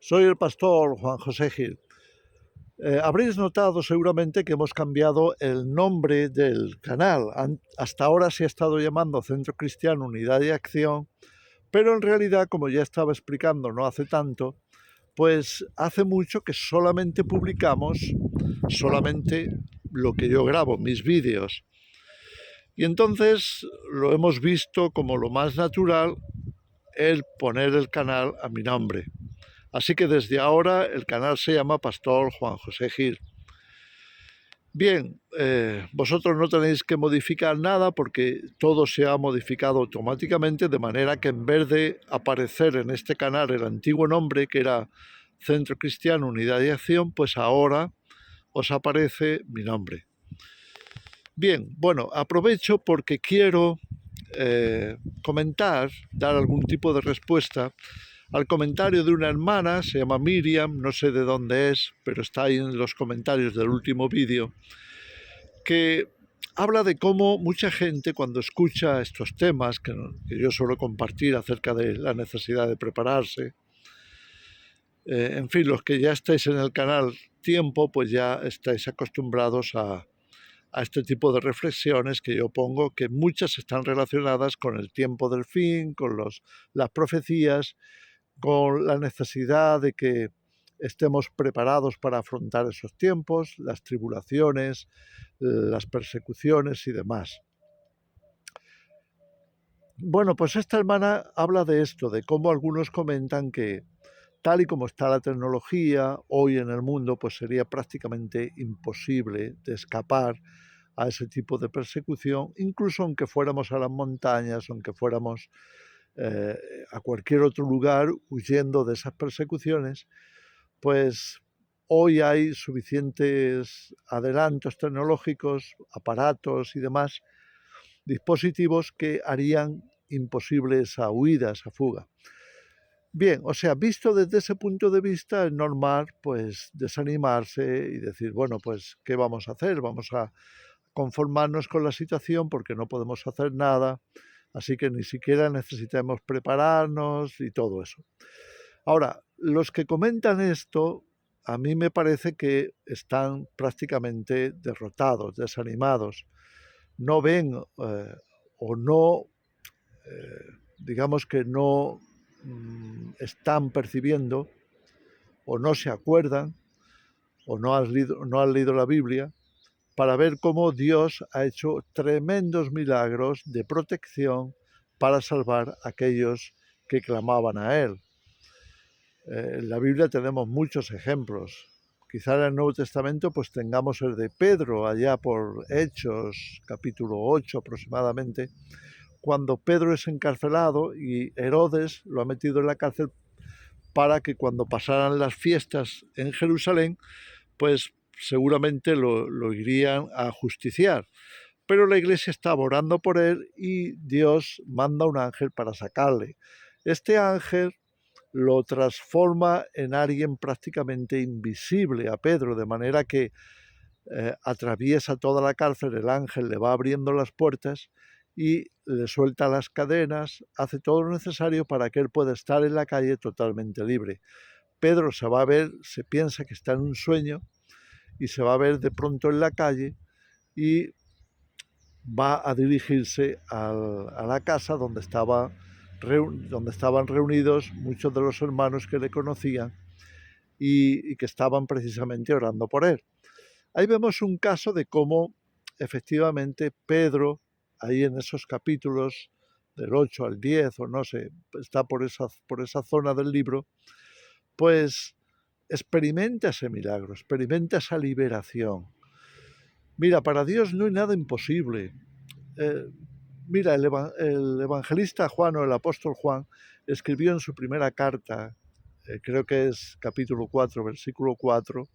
Soy el pastor Juan José Gil. Habréis notado seguramente que hemos cambiado el nombre del canal. Hasta ahora se ha estado llamando Centro Cristiano Unidad y Acción, pero en realidad, como ya estaba explicando no hace tanto, pues hace mucho que solamente publicamos lo que yo grabo, mis vídeos. Y entonces lo hemos visto como lo más natural el poner el canal a mi nombre. Así que desde ahora el canal se llama Pastor Juan José Gil. Bien, vosotros no tenéis que modificar nada porque todo se ha modificado automáticamente, de manera que en vez de aparecer en este canal el antiguo nombre, que era Centro Cristiano Unidad y Acción, pues ahora os aparece mi nombre. Bien, bueno, aprovecho porque quiero comentar, dar algún tipo de respuesta al comentario de una hermana, se llama Miriam, no sé de dónde es, pero está ahí en los comentarios del último vídeo, que habla de cómo mucha gente cuando escucha estos temas que yo suelo compartir acerca de la necesidad de prepararse, en fin, los que ya estáis en el canal tiempo, pues ya estáis acostumbrados a este tipo de reflexiones que yo pongo, que muchas están relacionadas con el tiempo del fin, con las profecías, con la necesidad de que estemos preparados para afrontar esos tiempos, las tribulaciones, las persecuciones y demás. Bueno, pues esta hermana habla de esto, de cómo algunos comentan que tal y como está la tecnología hoy en el mundo, pues sería prácticamente imposible de escapar a ese tipo de persecución, incluso aunque fuéramos a las montañas, aunque fuéramos eh, a cualquier otro lugar huyendo de esas persecuciones, pues hoy hay suficientes adelantos tecnológicos, aparatos y demás, dispositivos que harían imposible esa huida, esa fuga. Bien, o sea, visto desde ese punto de vista, es normal pues desanimarse y decir, bueno, pues, ¿qué vamos a hacer? Vamos a conformarnos con la situación porque no podemos hacer nada, así que ni siquiera necesitamos prepararnos y todo eso. Ahora, los que comentan esto, a mí me parece que están prácticamente derrotados, desanimados. No ven o no, digamos que no están percibiendo o no se acuerdan o no han leído la Biblia para ver cómo Dios ha hecho tremendos milagros de protección para salvar a aquellos que clamaban a Él. En la Biblia tenemos muchos ejemplos. Quizá en el Nuevo Testamento pues tengamos el de Pedro, allá por Hechos, capítulo 8 aproximadamente, cuando Pedro es encarcelado y Herodes lo ha metido en la cárcel para que cuando pasaran las fiestas en Jerusalén, pues seguramente lo irían a justiciar. Pero la iglesia estaba orando por él y Dios manda un ángel para sacarle. Este ángel lo transforma en alguien prácticamente invisible a Pedro, de manera que atraviesa toda la cárcel, el ángel le va abriendo las puertas y le suelta las cadenas, hace todo lo necesario para que él pueda estar en la calle totalmente libre. Pedro se va a ver, se piensa que está en un sueño y se va a ver de pronto en la calle y va a dirigirse a la casa donde estaban reunidos muchos de los hermanos que le conocían y que estaban precisamente orando por él. Ahí vemos un caso de cómo efectivamente Pedro, ahí en esos capítulos del 8 al 10, o no sé, está por esa zona del libro, pues experimenta ese milagro, experimenta esa liberación. Mira, para Dios no hay nada imposible. Eh, mira, el evangelista Juan o el apóstol Juan escribió en su primera carta, creo que es capítulo 4, versículo 4,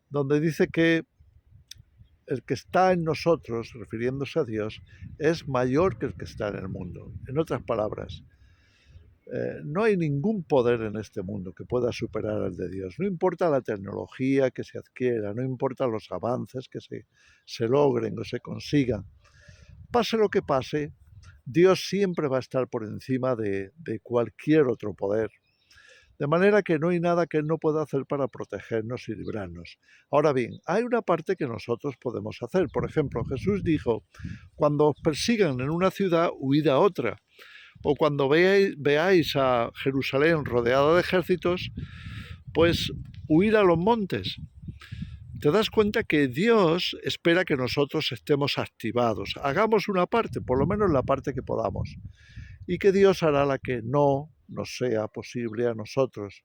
donde dice que el que está en nosotros, refiriéndose a Dios, es mayor que el que está en el mundo. En otras palabras, no hay ningún poder en este mundo que pueda superar al de Dios. No importa la tecnología que se adquiera, no importa los avances que se logren o se consigan. Pase lo que pase, Dios siempre va a estar por encima de cualquier otro poder. De manera que no hay nada que Él no pueda hacer para protegernos y librarnos. Ahora bien, hay una parte que nosotros podemos hacer. Por ejemplo, Jesús dijo, cuando os persigan en una ciudad, huid a otra. O cuando veáis a Jerusalén rodeada de ejércitos, pues huid a los montes. Te das cuenta que Dios espera que nosotros estemos activados. Hagamos una parte, por lo menos la parte que podamos. Y que Dios hará la que no nos sea posible a nosotros.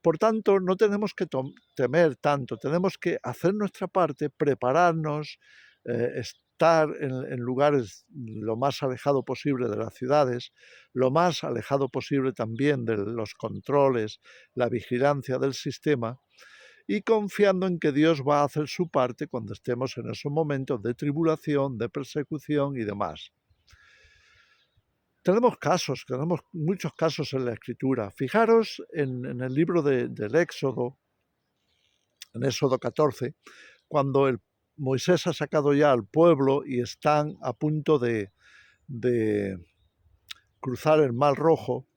Por tanto, no tenemos que temer tanto, tenemos que hacer nuestra parte, prepararnos, estar en lugares lo más alejado posible de las ciudades, lo más alejado posible también de los controles, la vigilancia del sistema, y confiando en que Dios va a hacer su parte cuando estemos en esos momentos de tribulación, de persecución y demás. Tenemos muchos casos en la Escritura. Fijaros en el libro del Éxodo, en Éxodo 14, cuando Moisés ha sacado ya al pueblo y están a punto de cruzar el Mar Rojo.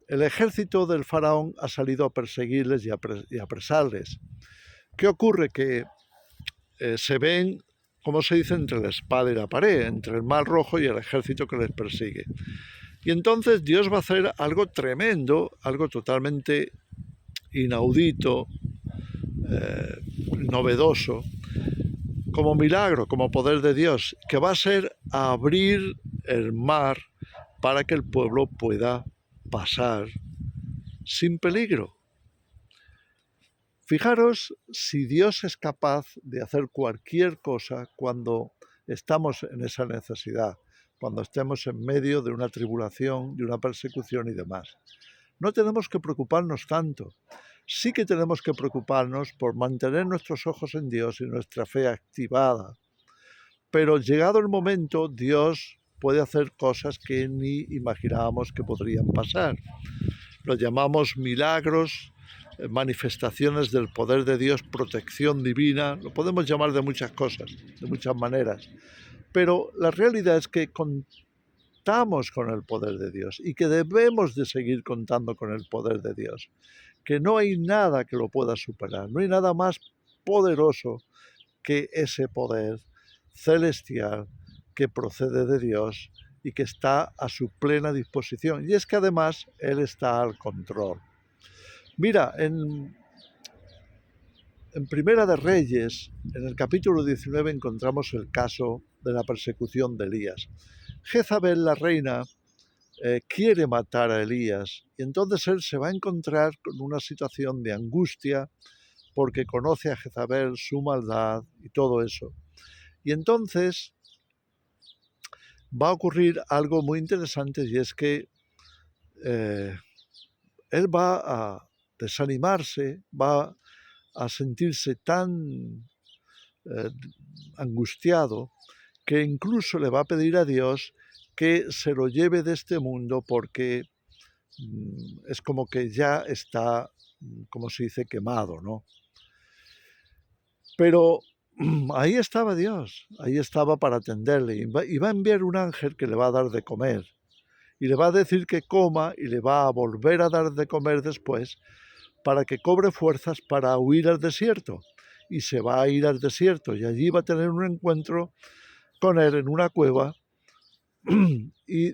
El ejército del faraón ha salido a perseguirles y a apresarles. ¿Qué ocurre? Que se ven, como se dice, entre la espada y la pared, entre el Mar Rojo y el ejército que les persigue. Y entonces Dios va a hacer algo tremendo, algo totalmente inaudito, novedoso, como milagro, como poder de Dios, que va a ser abrir el mar para que el pueblo pueda pasar sin peligro. Fijaros si Dios es capaz de hacer cualquier cosa cuando estamos en esa necesidad, cuando estemos en medio de una tribulación, de una persecución y demás. No tenemos que preocuparnos tanto. Sí que tenemos que preocuparnos por mantener nuestros ojos en Dios y nuestra fe activada. Pero llegado el momento, Dios puede hacer cosas que ni imaginábamos que podrían pasar. Lo llamamos milagros, manifestaciones del poder de Dios, protección divina, lo podemos llamar de muchas cosas, de muchas maneras, pero la realidad es que contamos con el poder de Dios y que debemos de seguir contando con el poder de Dios, que no hay nada que lo pueda superar, no hay nada más poderoso que ese poder celestial que procede de Dios y que está a su plena disposición, y es que además Él está al control. Mira, en Primera de Reyes, en el capítulo 19, encontramos el caso de la persecución de Elías. Jezabel, la reina, quiere matar a Elías y entonces él se va a encontrar con una situación de angustia porque conoce a Jezabel, su maldad y todo eso. Y entonces va a ocurrir algo muy interesante, y es que él va a desanimarse, va a sentirse tan angustiado que incluso le va a pedir a Dios que se lo lleve de este mundo porque es como que ya está, como se dice, quemado, ¿no? Pero ahí estaba Dios, ahí estaba para atenderle, y va a enviar un ángel que le va a dar de comer, y le va a decir que coma y le va a volver a dar de comer después para que cobre fuerzas para huir al desierto. Y se va a ir al desierto y allí va a tener un encuentro con él en una cueva. Y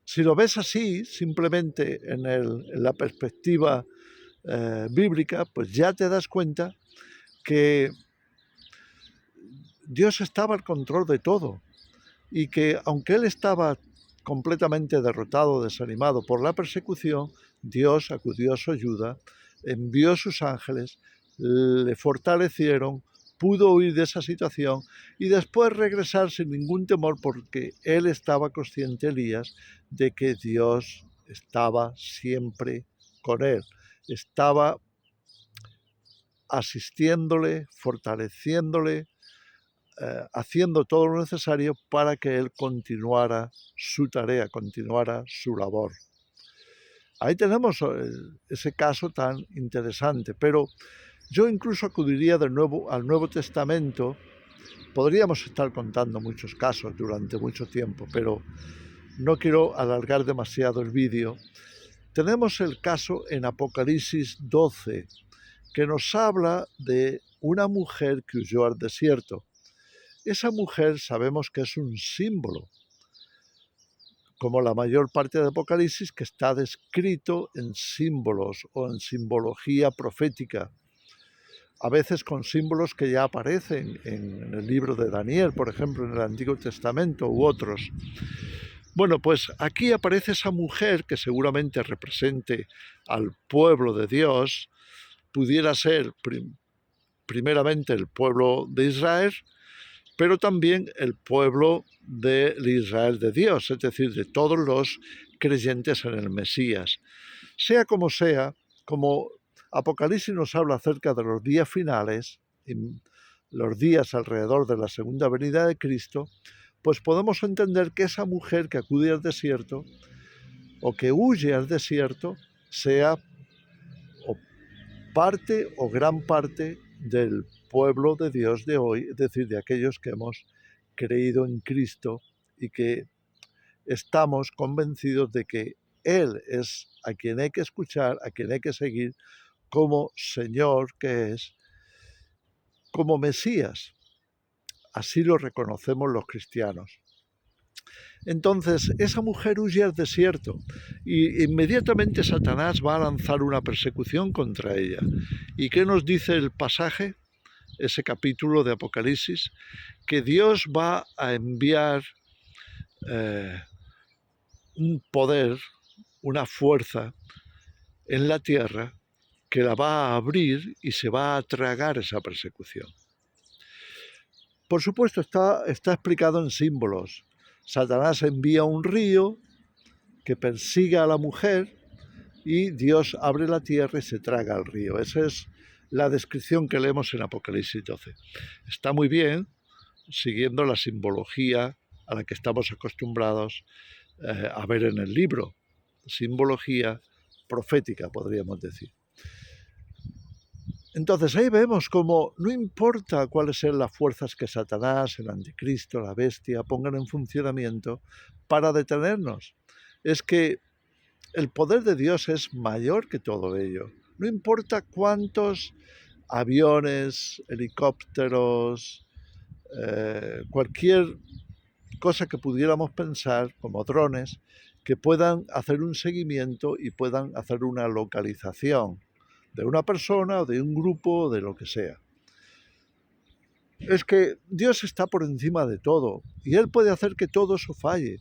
si lo ves así, simplemente en la perspectiva bíblica, pues ya te das cuenta que Dios estaba al control de todo y que aunque él estaba completamente derrotado, desanimado por la persecución, Dios acudió a su ayuda, envió sus ángeles, le fortalecieron, pudo huir de esa situación y después regresar sin ningún temor porque él estaba consciente, Elías, de que Dios estaba siempre con él, estaba asistiéndole, fortaleciéndole, haciendo todo lo necesario para que él continuara su tarea, continuara su labor. Ahí tenemos ese caso tan interesante, pero yo incluso acudiría de nuevo al Nuevo Testamento. Podríamos estar contando muchos casos durante mucho tiempo, pero no quiero alargar demasiado el vídeo. Tenemos el caso en Apocalipsis 12, que nos habla de una mujer que huyó al desierto. Esa mujer sabemos que es un símbolo, como la mayor parte de Apocalipsis, que está descrito en símbolos o en simbología profética, a veces con símbolos que ya aparecen en el libro de Daniel, por ejemplo, en el Antiguo Testamento u otros. Bueno, pues aquí aparece esa mujer que seguramente represente al pueblo de Dios, pudiera ser primeramente el pueblo de Israel, pero también el pueblo del Israel de Dios, es decir, de todos los creyentes en el Mesías. Sea, como Apocalipsis nos habla acerca de los días finales, los días alrededor de la segunda venida de Cristo, pues podemos entender que esa mujer que acude al desierto o que huye al desierto sea o parte o gran parte del pueblo de Dios de hoy, es decir, de aquellos que hemos creído en Cristo y que estamos convencidos de que Él es a quien hay que escuchar, a quien hay que seguir como Señor que es, como Mesías. Así lo reconocemos los cristianos. Entonces, esa mujer huye al desierto y inmediatamente Satanás va a lanzar una persecución contra ella. ¿Y qué nos dice el pasaje? Ese capítulo de Apocalipsis, que Dios va a enviar un poder, una fuerza en la tierra que la va a abrir y se va a tragar esa persecución. Por supuesto, está explicado en símbolos. Satanás envía un río que persiga a la mujer y Dios abre la tierra y se traga al río. Esa es la descripción que leemos en Apocalipsis 12. Está muy bien, siguiendo la simbología a la que estamos acostumbrados a ver en el libro. Simbología profética, podríamos decir. Entonces ahí vemos como no importa cuáles sean las fuerzas que Satanás, el anticristo, la bestia pongan en funcionamiento para detenernos. Es que el poder de Dios es mayor que todo ello. No importa cuántos aviones, helicópteros, cualquier cosa que pudiéramos pensar, como drones, que puedan hacer un seguimiento y puedan hacer una localización de una persona o de un grupo o de lo que sea. Es que Dios está por encima de todo y Él puede hacer que todo eso falle.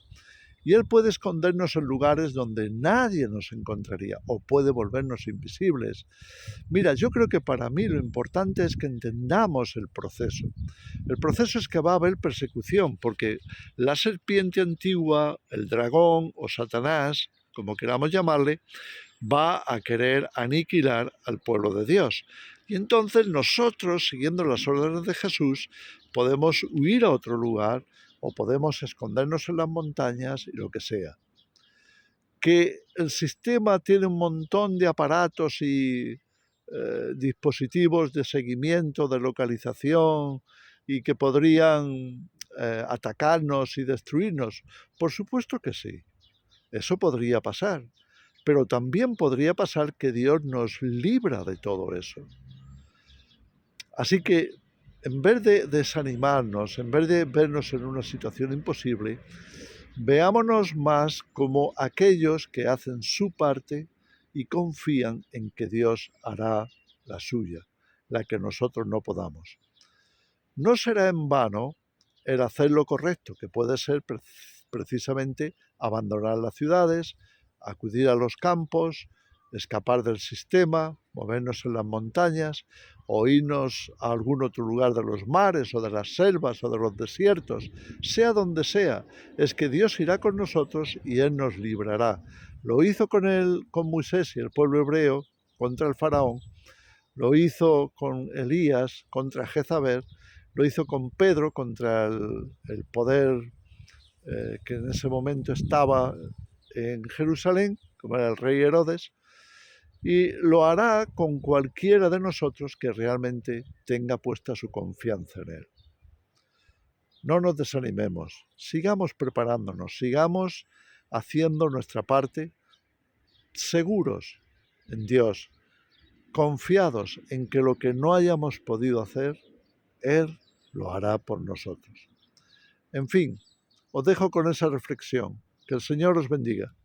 Y Él puede escondernos en lugares donde nadie nos encontraría o puede volvernos invisibles. Mira, yo creo que para mí lo importante es que entendamos el proceso. El proceso es que va a haber persecución porque la serpiente antigua, el dragón o Satanás, como queramos llamarle, va a querer aniquilar al pueblo de Dios. Y entonces nosotros, siguiendo las órdenes de Jesús, podemos huir a otro lugar o podemos escondernos en las montañas y lo que sea. Que el sistema tiene un montón de aparatos y dispositivos de seguimiento, de localización y que podrían atacarnos y destruirnos. Por supuesto que sí, eso podría pasar, pero también podría pasar que Dios nos libra de todo eso. Así que en vez de desanimarnos, en vez de vernos en una situación imposible, veámonos más como aquellos que hacen su parte y confían en que Dios hará la suya, la que nosotros no podamos. No será en vano el hacer lo correcto, que puede ser precisamente abandonar las ciudades, acudir a los campos, escapar del sistema, movernos en las montañas o irnos a algún otro lugar de los mares o de las selvas o de los desiertos, sea donde sea, es que Dios irá con nosotros y Él nos librará. Lo hizo con Moisés y el pueblo hebreo contra el faraón, lo hizo con Elías contra Jezabel, lo hizo con Pedro contra el poder que en ese momento estaba en Jerusalén, como era el rey Herodes, y lo hará con cualquiera de nosotros que realmente tenga puesta su confianza en Él. No nos desanimemos, sigamos preparándonos, sigamos haciendo nuestra parte, seguros en Dios, confiados en que lo que no hayamos podido hacer, Él lo hará por nosotros. En fin, os dejo con esa reflexión. Que el Señor os bendiga.